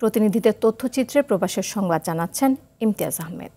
প্রতিনিধিদের তথ্যচিত্রে প্রবাসের সংবাদ জানাচ্ছেন ইমতিয়াজ আহমেদ।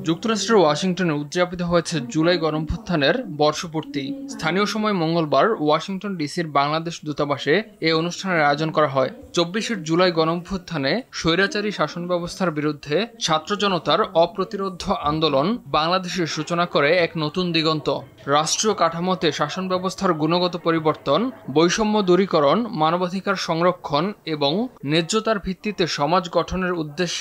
যুক্তরাষ্ট্রের ওয়াশিংটনে উদযাপিত হয়েছে জুলাই গণঅভ্যুত্থানের বর্ষপূর্তি। স্থানীয় সময় মঙ্গলবার ওয়াশিংটন ডিসির বাংলাদেশ দূতাবাসে এই অনুষ্ঠানের আয়োজন করা হয়। 24 জুলাই গণঅভ্যুত্থানে স্বৈরাচারী শাসন ব্যবস্থার বিরুদ্ধে ছাত্র জনতার অপ্রতিরোধ্য আন্দোলন বাংলাদেশের সূচনা করে এক নতুন দিগন্ত। রাষ্ট্রীয় কাঠামোতে শাসন ব্যবস্থার গুণগত পরিবর্তন, বৈষম্য দূরীকরণ, মানবাধিকার সংরক্ষণ এবং ন্যায্যতার ভিত্তিতে সমাজ গঠনের উদ্দেশ্যে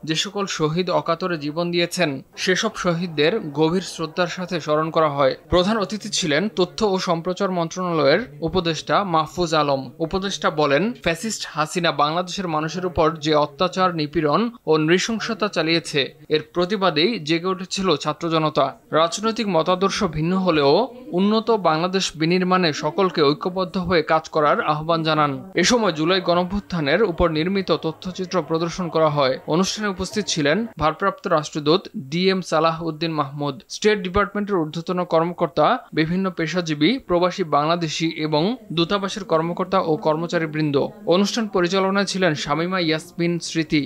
যে সকল শহীদ অকাতরে জীবন দিয়েছেন সেসব শহীদদের গভীর শ্রদ্ধার সাথে স্মরণ করা হয়। প্রধান অতিথি ছিলেন তথ্য ও সম্প্রচার মন্ত্রণালয়ের উপদেষ্টা মাহফুজ আলম। উপদেষ্টা বলেন, ফ্যাসিস্ট হাসিনা বাংলাদেশের মানুষের উপর যে অত্যাচার, নিপীড়ন ও নৃশংসতা চালিয়েছে এর প্রতিবাদেই জেগে উঠেছিল ছাত্র জনতা। রাজনৈতিক মতাদর্শ ভিন্ন হলেও উন্নত বাংলাদেশ বিনির্মাণে সকলকে ঐক্যবদ্ধ হয়ে কাজ করার আহ্বান জানান। এ সময় জুলাই গণঅভ্যুত্থানের উপর নির্মিত তথ্যচিত্র প্রদর্শন করা হয়। অনুষ্ঠানে উপস্থিত ছিলেন ভারপ্রাপ্ত রাষ্ট্রদূত DM সালাহ উদ্দিন মাহমুদ, স্টেট ডিপার্টমেন্টের ঊর্ধ্বতন কর্মকর্তা, বিভিন্ন পেশাজীবী, প্রবাসী বাংলাদেশি এবং দূতাবাসের কর্মকর্তা ও কর্মচারীবৃন্দ। অনুষ্ঠান পরিচালনায় ছিলেন শামীমা ইয়াসমিন স্মৃতি।